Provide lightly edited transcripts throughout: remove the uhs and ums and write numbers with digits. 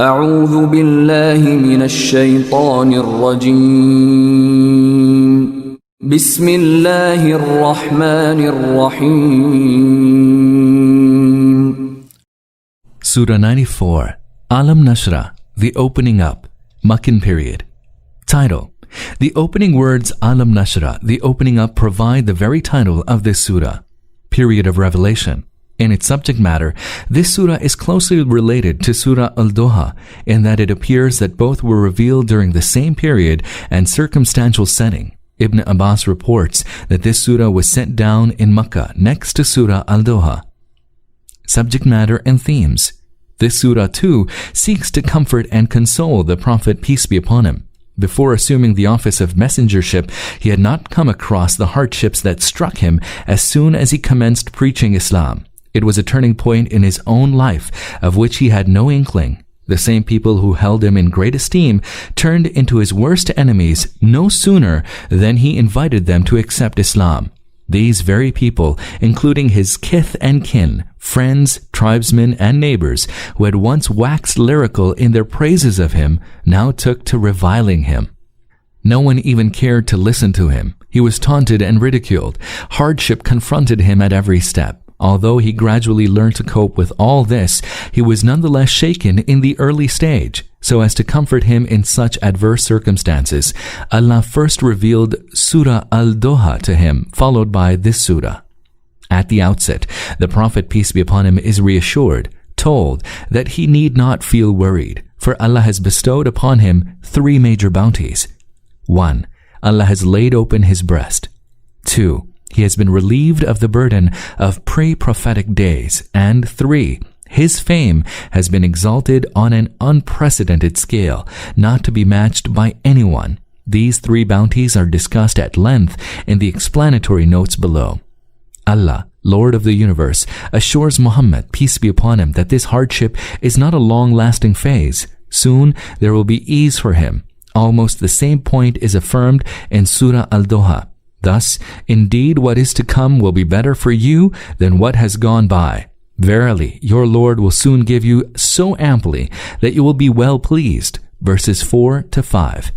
أعوذ بالله من الشيطان الرجيم بسم الله الرحمن الرحيم Surah 94, Alam Nashrah, the opening up, Makkan period. Title: The opening words Alam Nashrah, the opening up, provide the very title of this surah. Period of revelation. In its subject matter, this surah is closely related to Surah Al-Doha in that it appears that both were revealed during the same period and circumstantial setting. Ibn Abbas reports that this surah was sent down in Makkah next to Surah Al-Doha. Subject matter and themes. This surah too seeks to comfort and console the Prophet, peace be upon him. Before assuming the office of messengership, he had not come across the hardships that struck him as soon as he commenced preaching Islam. It was a turning point in his own life of which he had no inkling. The same people who held him in great esteem turned into his worst enemies no sooner than he invited them to accept Islam. These very people, including his kith and kin, friends, tribesmen, and neighbors, who had once waxed lyrical in their praises of him, now took to reviling him. No one even cared to listen to him. He was taunted and ridiculed. Hardship confronted him at every step. Although he gradually learned to cope with all this, he was nonetheless shaken in the early stage. So as to comfort him in such adverse circumstances, Allah first revealed Surah Al-Doha to him, followed by this surah. At the outset, the Prophet, peace be upon him, is reassured, told that he need not feel worried, for Allah has bestowed upon him 3 major bounties. 1. Allah has laid open his breast. 2. He has been relieved of the burden of pre-prophetic days. And 3. His fame has been exalted on an unprecedented scale, not to be matched by anyone. These 3 bounties are discussed at length in the explanatory notes below. Allah, Lord of the universe, assures Muhammad, peace be upon him, that this hardship is not a long-lasting phase. Soon there will be ease for him. Almost the same point is affirmed in Surah Al-Doha. Thus, indeed, what is to come will be better for you than what has gone by. Verily, your Lord will soon give you so amply that you will be well pleased. Verses 4 to 5.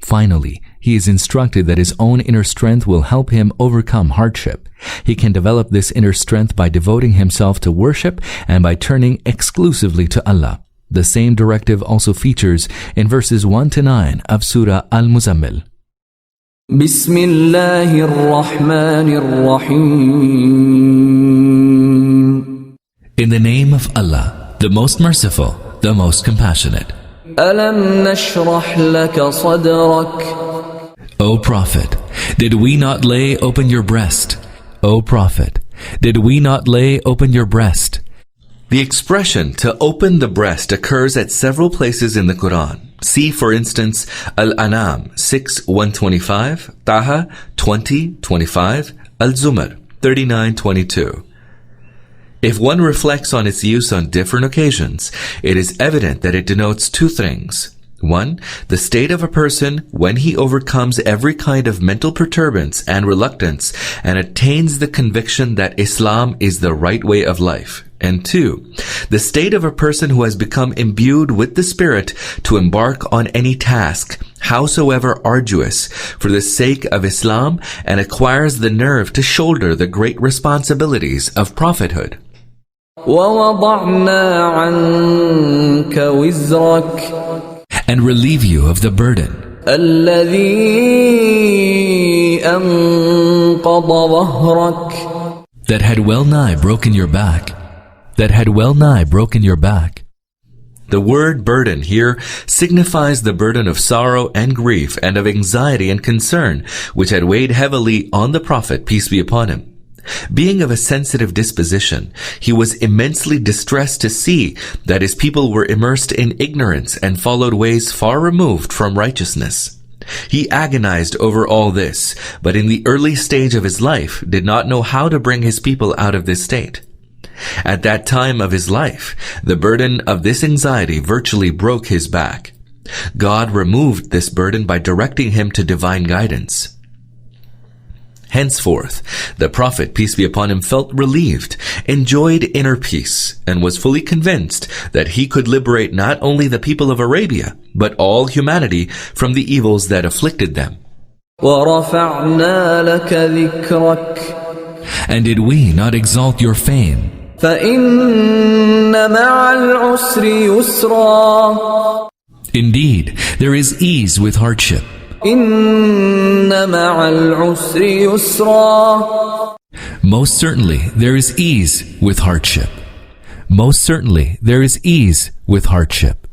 Finally, he is instructed that his own inner strength will help him overcome hardship. He can develop this inner strength by devoting himself to worship and by turning exclusively to Allah. The same directive also features in verses 1 to 9 of Surah Al-Muzammil. بسم الله الرحمن الرحيم In the name of Allah, the most merciful, the most compassionate. ألم نشرح لك صدرك O Prophet, did we not lay open your breast? O Prophet, did we not lay open your breast? The expression to open the breast occurs at several places in the Quran. See, for instance, Al-An'am 6:125, Taha 20:25, Al-Zumar 39:22. If one reflects on its use on different occasions, it is evident that it denotes 2 things. 1. The state of a person when he overcomes every kind of mental perturbance and reluctance and attains the conviction that Islam is the right way of life. And 2. The state of a person who has become imbued with the Spirit to embark on any task, howsoever arduous, for the sake of Islam and acquires the nerve to shoulder the great responsibilities of prophethood. ووضعنا عنك وزرك And relieve you of the burden الذي أنقض ظهرك that had well nigh broken your back. The word burden here signifies the burden of sorrow and grief and of anxiety and concern which had weighed heavily on the Prophet, peace be upon him. Being of a sensitive disposition, he was immensely distressed to see that his people were immersed in ignorance and followed ways far removed from righteousness. He agonized over all this, but in the early stage of his life did not know how to bring his people out of this state. At that time of his life, the burden of this anxiety virtually broke his back. God removed this burden by directing him to divine guidance. Henceforth, the Prophet, peace be upon him, felt relieved, enjoyed inner peace, and was fully convinced that he could liberate not only the people of Arabia, but all humanity from the evils that afflicted them. وَرَفَعْنَا لَكَ ذِكْرَكَ And did we not exalt your fame? فَإِنَّ مَعَ الْعُسْرِ يُسْرًا Indeed, there is ease with hardship. إِنَّ مَعَ الْعُسْرِ يُسْرًا Most certainly, there is ease with hardship. Most certainly, there is ease with hardship.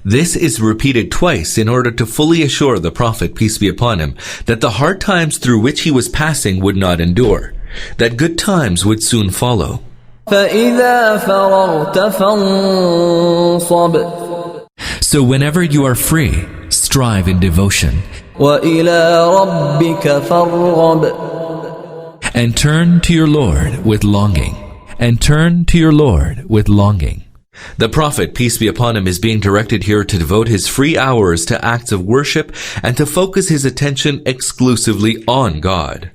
This is repeated twice in order to fully assure the Prophet, peace be upon him, that the hard times through which he was passing would not endure, that good times would soon follow. فَإِذَا فَرَغْتَ فَانصَبْ So whenever you are free, strive in devotion, وَإِلَى رَبِّكَ فَارْغَب and turn to your Lord with longing, and turn to your Lord with longing. The Prophet, peace be upon him, is being directed here to devote his free hours to acts of worship and to focus his attention exclusively on God.